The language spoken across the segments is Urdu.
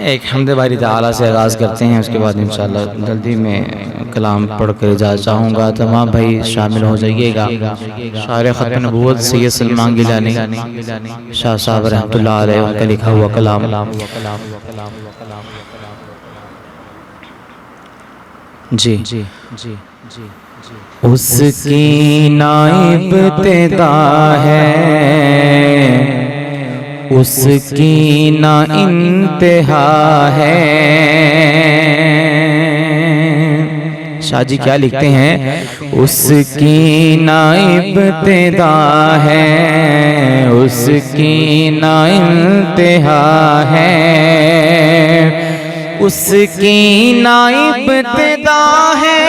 ایک حمد باری تعالیٰ سے آغاز کرتے ہیں، اس کے بعد انشاءاللہ جلدی میں کلام پڑھ کر اجازت چاہوں گا۔ تمام بھائی شامل ہو جائیے گا۔ شاعر ختم نبوت سید سلمان گیلانی شاہ صاحب رحمۃ اللہ علیہ ان کا لکھا ہوا کلام۔ جی اس کی نائب ابتدا ہے، اس کی نا انتہا ہے۔ شاہ جی کیا لکھتے ہیں؟ اس کی نا ابتدا ہے، اس کی نا انتہا ہے، اس کی نا ابتدا ہے،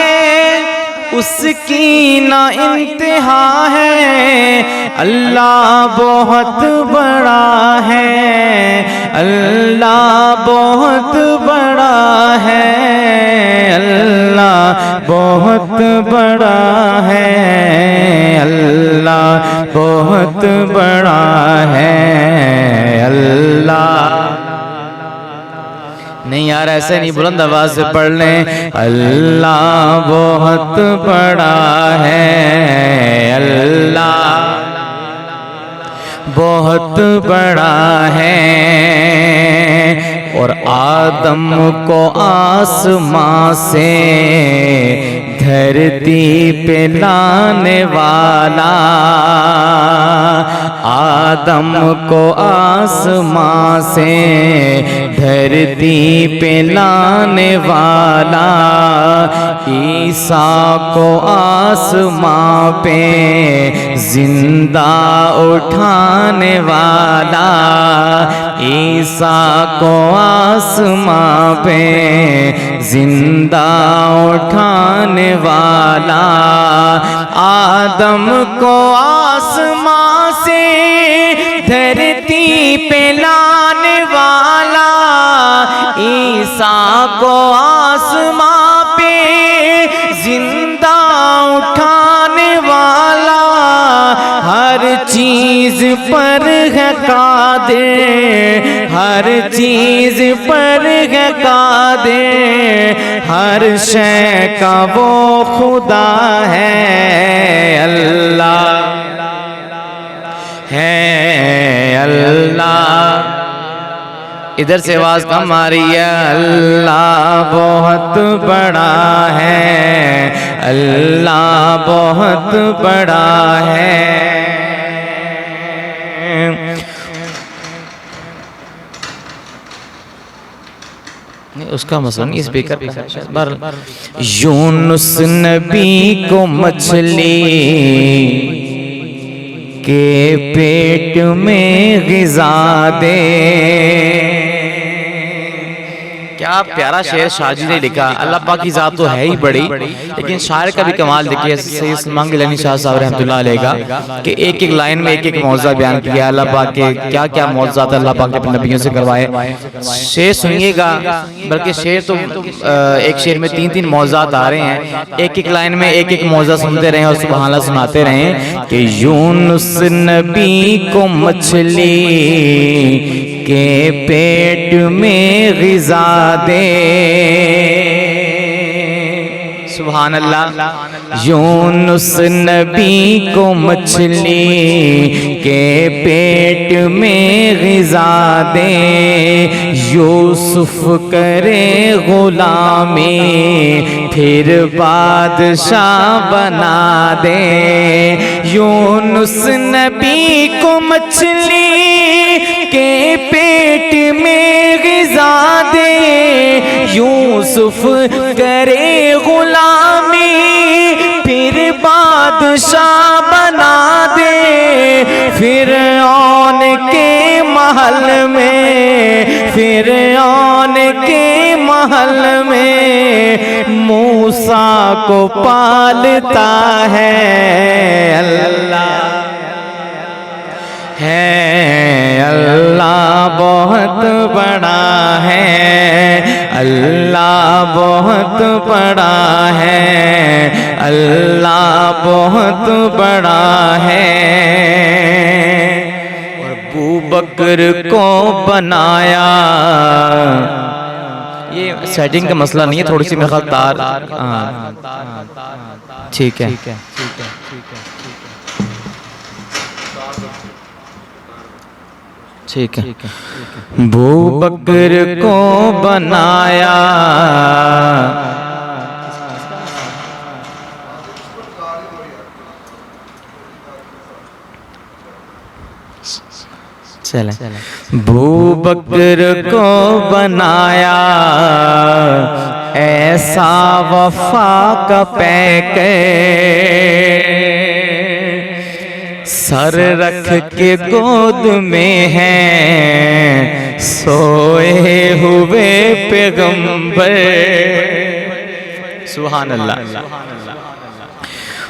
اس کی نا انتہا ہے۔ اللہ بہت بڑا ہے، اللہ بہت بڑا ہے، اللہ بہت بڑا ہے، اللہ بہت بڑا ہے، اللہ۔ نہیں یار ایسے نہیں، بلند آواز سے پڑھ لیں۔ اللہ بہت بڑا ہے، اللہ بہت بڑا ہے، اور آدم کو آسمان سے دھرتی پہ لانے والا، آدم کو آسمان سے دھرتی پہ لانے والا، عیسیٰ کو آسمان پہ زندہ اٹھانے والا، عیسیٰ کو آسمان پہ زندہ اٹھانے والا، آدم کو آسمان سے دھرتی پہ لانے والا، عیسیٰ کو آسمان پہ زندہ اٹھانے والا، ہر چیز پر ہے قادر، ہر چیز پر ہے قادر، ہر شے کا وہ خدا ہے، اللہ ہے، اللہ۔ ادھر سے آواز کم آ رہی ہے۔ اللہ بہت بڑا ہے، اللہ بہت بڑا ہے۔ اس کا مسئلہ نہیں، اسپیکر یونس نبی کو مچھلی کے پیٹ میں غذا دے۔ کیا پیارا شعر شاہ جی نے لکھا۔ اللہ پاک کی ذات تو ہے ہی بڑی، لیکن شاعر کا بھی کمال دیکھیے سید سلمان گیلانی شاہ صاحب رحمۃ اللہ علیہ کا، کہ ایک ایک لائن میں ایک ایک معجزہ بیان کیا۔ اللہ پاک کے کیا کیا معجزات اللہ پاک نے اپنے نبیوں سے کروائے۔ شعر سنیے گا، بلکہ شعر تو ایک شعر میں تین تین معجزات آ رہے ہیں، ایک ایک لائن میں ایک ایک معجزہ سنتے رہیں اور سبحان اللہ سناتے رہیں کہ یونس نبی کو مچھلی کے پیٹ میں غذا دے۔ سبحان اللہ۔ یونس نبی کو مچھلی کے پیٹ میں غذا دے، یوسف کرے غلامی پھر بادشاہ بنا دے۔ یونس نبی کو مچھلی کے پیٹ میں غذا دے، یوسف کرے غلامی پھر بادشاہ بنا دے۔ فرعون کے محل میں، فرعون کے محل میں موسیٰ کو پالتا ہے، اللہ ہے، اللہ بہت بڑا ہے، اللہ بہت بڑا ہے، اللہ بہت بڑا ہے۔ اور ابو بکر کو بنایا یہ سیٹنگ کا مسئلہ نہیں ہے، تھوڑی سی میرے خیال تار ٹھیک ہے. ٹھیک ہے. ابو بکر کو بنایا چلیں. ابو بکر کو بنایا ایسا وفا کا پیکر، سر رکھ کے گود میں ہیں سوئے ہوئے پیغمبر. سبحان اللہ.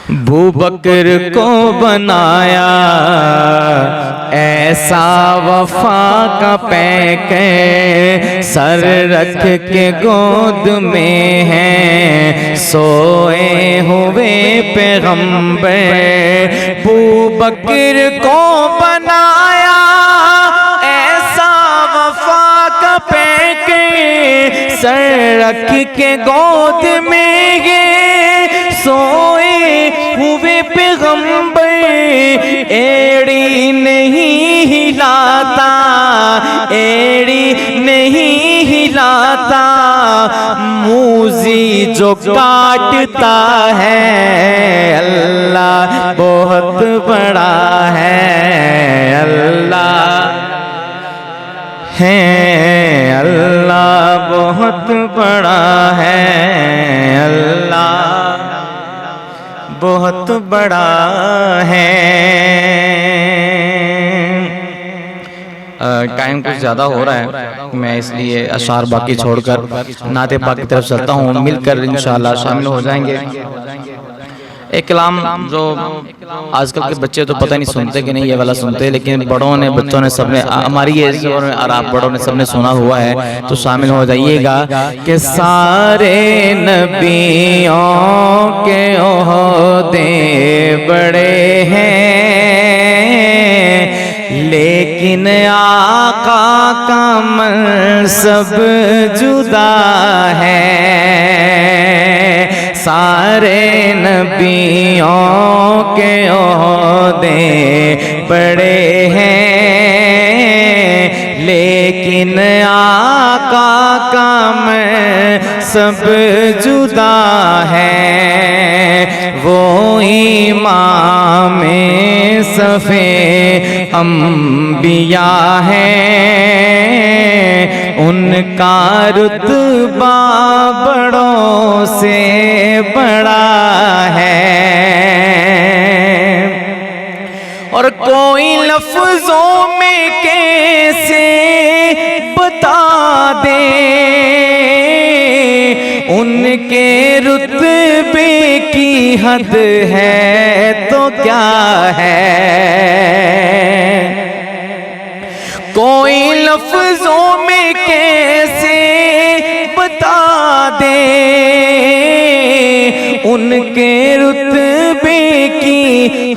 ابو بکر کو بنایا ایسا وفا کا پیکر، سر رکھ کے گود میں ہیں سوئے ہوئے پیغمبر. ابو بکر کو بنایا ایسا وفا کا پیکر، سر رکھ کے گود میں ہیں سوئے ہوئے پیغمبر. ایڑی نہیں ہلاتا، ایڑی نہیں ہلاتا، موذی جو کاٹتا ہے اللہ بہت بڑا ہے، اللہ ہے، اللہ بہت بڑا ہے، اللہ بہت بڑا ہے. ٹائم کچھ زیادہ ہو رہا ہے، میں اس لیے اشعار باقی چھوڑ کر نعت پاک کی طرف چلتا ہوں. مل کر انشاءاللہ شامل ہو جائیں گے. ایک کلام جو آج کل کے بچے تو پتہ نہیں سنتے کہ نہیں، یہ والا سنتے، لیکن بڑوں نے بچوں نے سب نے ہماری ایج اور آپ بڑوں نے سب نے سنا ہوا ہے، تو شامل ہو جائیے گا. کہ سارے نبیوں کے عہدے بڑے ہیں، لیکن آقا کا منصب جدا ہے. سارے نبیوں کے عہدے بڑے ہیں، لیکن آقا کا منصب جدا ہے. وہ امام صفِ انبیاء ہیں، ان کا رتبہ بڑوں سے بڑا ہے. اور کوئی لفظوں میں کیسے بتا دے ان کے رتبے کی حد ہے تو کیا ہے. کوئی لفظوں میں کیسے بتا دے ان کے رتبے کی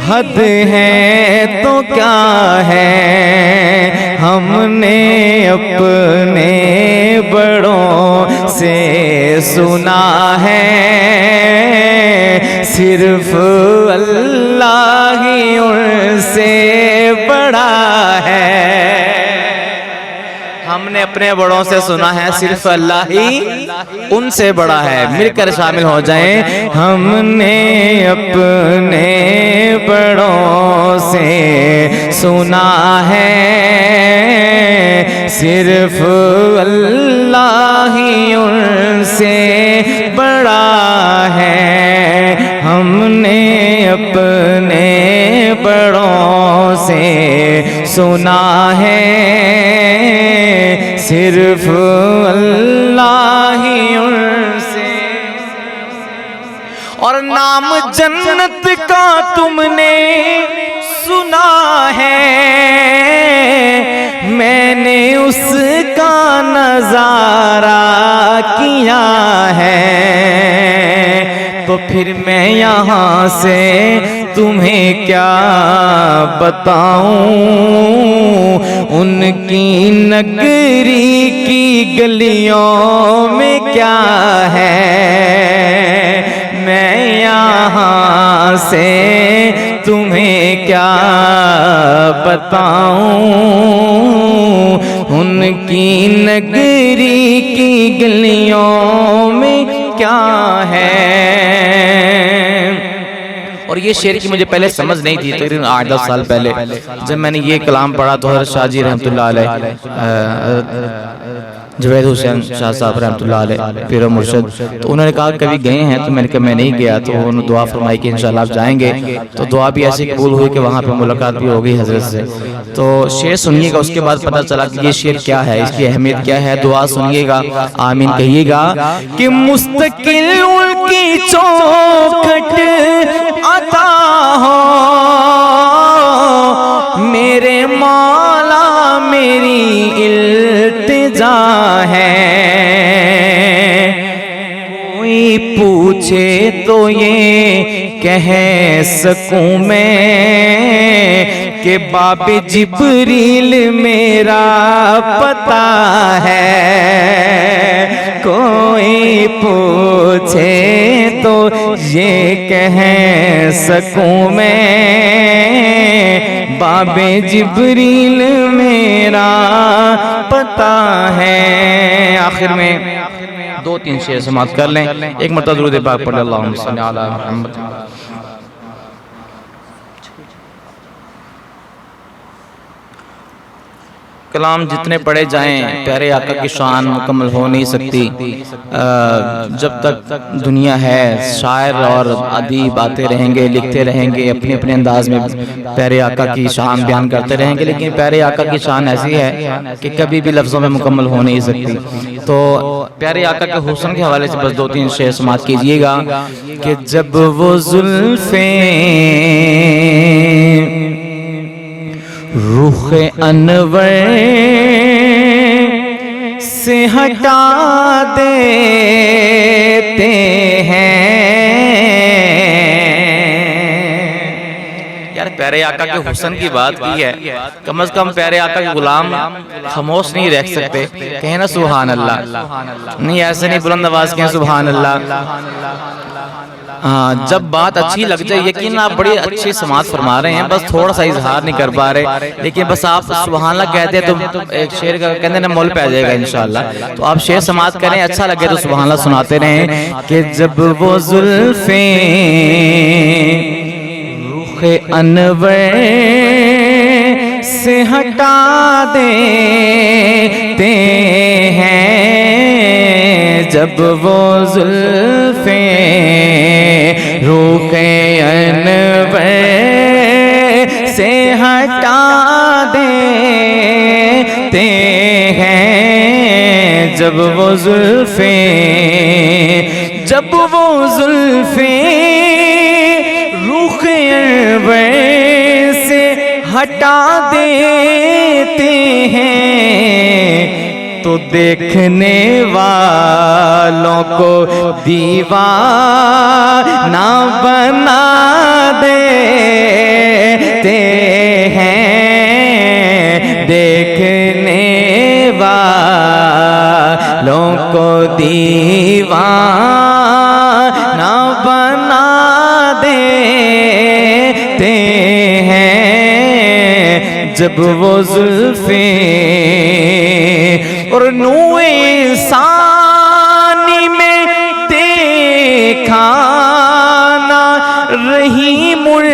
حد ہے تو کیا ہے. ہم نے اپنے بڑوں سے سنا ہے صرف اللہ ہی ان سے بڑا ہے. ہم نے اپنے بڑوں سے سنا ہے صرف اللہ ہی ان سے بڑا ہے. مل کر شامل ہو جائیں. ہم نے اپنے بڑوں سے سنا ہے صرف اللہ ہی ان سے بڑا ہے. ہم نے اپنے بڑوں سے سنا ہے صرف اللہ ہی ان سے. اور نام جنت کا تم نے سنا ہے، میں نے اس کا نظارہ کیا ہے. تو پھر میں یہاں سے تمہیں کیا بتاؤں، ان کی نگری کی گلیوں میں کیا ہے، میں یہاں سے تمہیں کیا بتاؤں، ان کی نگری کی گلیوں میں کیا ہے۔ اور یہ شعر کی مجھے پہلے سمجھ نہیں تھی، تقریباً 8-10 سال پہلے جب میں نے یہ کلام پڑھا تو حضرت شاہ جی رحمۃ اللہ علیہ، جوید حسین شاہ صاحب رحمۃ اللہ علیہ پیر و مرشد، تو انہوں نے کہا کبھی گئے ہیں، تو میں نے کہا میں نہیں گیا، تو انہوں نے دعا فرمائی کہ انشاءاللہ آپ جائیں گے، تو دعا بھی ایسی قبول ہوئی کہ وہاں پہ ملاقات بھی ہو گئی حضرت سے۔ تو شعر سنیے گا، اس کے بعد پتہ چلا کہ یہ شعر کیا ہے، اس کی اہمیت کیا ہے۔ دعا سنیے گا، آمین کہیے گا کہ مستقل ان کی چوکھٹ عطا ہو میرے مولا، میری التجا ہے، کوئی پوچھے تو یہ کہہ سکوں میں کہ باب جبریل میرا پتہ ہے، کوئی پوچھے تو یہ کہہ سکوں میں باب جبریل میرا پتہ ہے۔ آخر میں 2-3 شعر سماعت کر لیں، ایک مرتبہ درود پاک پڑھ لیں، اللہم صلی علی محمد۔ کلام جتنے پڑھے جائیں پیارے آقا کی شان مکمل ہو نہیں سکتی، جب تک دنیا ہے شاعر اور ادیب آتے رہیں گے، لکھتے رہیں گے، اپنے اپنے انداز میں پیارے آقا کی شان بیان کرتے رہیں گے، لیکن پیارے آقا کی شان ایسی ہے کہ کبھی بھی لفظوں میں مکمل ہو نہیں سکتی۔ تو پیارے آقا کے حسن کے حوالے سے بس 2-3 شعر سماعت کیجئے گا کہ جب وہ زلفیں رخ انور سے ہٹا دیتے ہیں، یار پیارے آقا کے حسن کی بات کی ہے، کم از کم پیارے آقا کے غلام خاموش نہیں رہ سکتے، کہیں نا سبحان اللہ، نہیں ایسے نہیں بلند آواز کہیں سبحان اللہ۔ جب بات اچھی لگ جائے، یقین آپ بڑی اچھی سماعت فرما رہے ہیں، بس تھوڑا سا اظہار نہیں کر پا رہے، لیکن بس آپ سبحان اللہ کہتے ہیں تو ایک شعر کا کہتے ہیں مول پہ آ جائے گا انشاءاللہ۔ تو آپ شعر سماعت کریں، اچھا لگے تو سبحان اللہ سناتے رہیں کہ جب وہ زلفیں رخ انور سے ہٹا دیتے ہیں، جب وہ زلفیں رخ انور سے ہٹا دیتے ہیں، جب وہ زلفیں رخ انور سے ہٹا دیتے ہیں، تو دیکھنے والوں کو دیوانہ بنا دیتے ہیں، دیکھنے والوں کو دیوانہ بنا دیتے ہیں، جب وہ زلفیں اور نوے ثانی میں دیکھا نہ رہی مڑ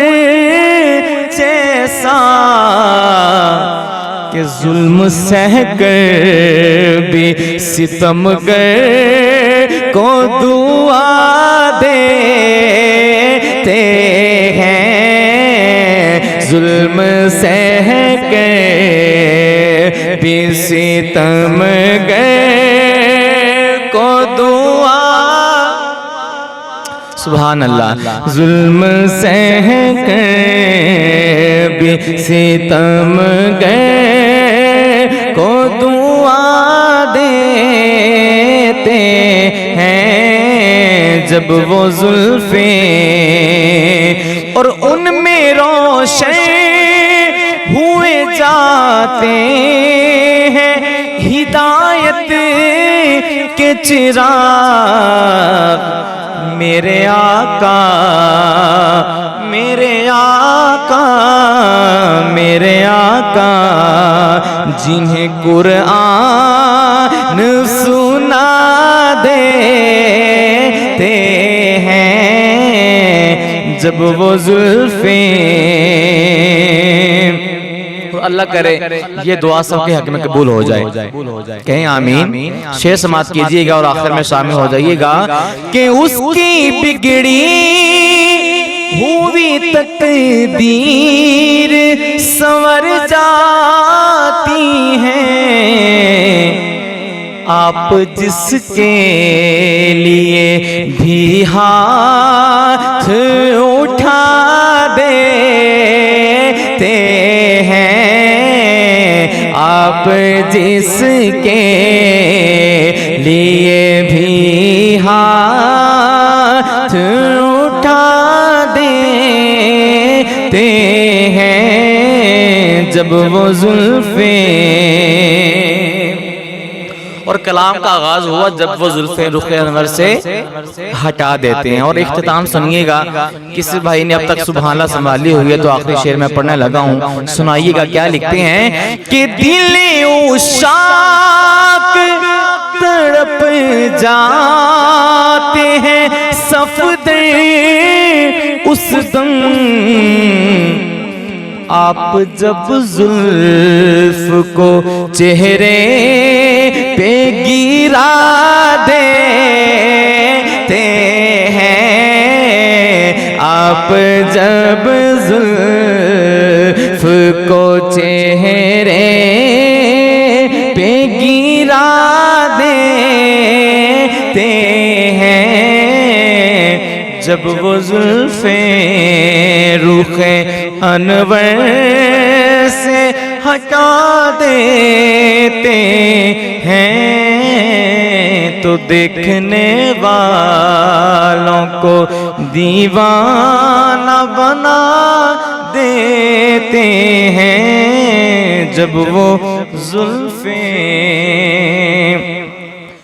جیسا کہ ظلم سہ کر بھی ستمگر کو دعا دیتے ہیں، ظلم سہ کر بھی ستمگر کو دعا، سبحان اللہ، ظلم سہ کر بھی ستمگر کو دعا دیتے ہیں، جب وہ زلفیں اور ان میں روشن ہوئے جاتے ہیں ہدایت کے چراغ میرے آقا میرے آقا میرے آقا جنہیں قرآن سنا دیتے ہیں جب وہ زلفیں اللہ کرے یہ دعا سب کے حق میں قبول ہو جائے کہیں آمین شعر سماعت کیجئے گا اور آخر میں شامل ہو جائیے گا کہ اس کی بگڑی ہوئی تقدیر سنور جاتی ہیں آپ جس کے لیے بھی ہاتھ اٹھا دیتے ہیں آپ جس کے لیے بھی ہاتھ اٹھا دیتے ہیں جب وہ زلفیں اور کلام کا آغاز ہوا جب وہ زلفیں رخ انور سے ہٹا دیتے ہیں اور اختتام سنیے گا کسی بھائی نے اب تک سبحان اللہ سنبھالی ہوئی ہے تو آخری شعر میں پڑھنے لگا ہوں سنائیے گا کیا لکھتے ہیں کہ دل عشاق تڑپ جاتے ہیں صفدر اس دم آپ جب زلف کو چہرے پہ گرا دیتے ہیں آپ جب زلف کو چہرے پہ گرا دیتے ہیں جب وہ زلفیں رخ انور سے ہٹا دیتے ہیں تو دیکھنے والوں کو دیوانہ بنا دیتے ہیں جب وہ زلفیں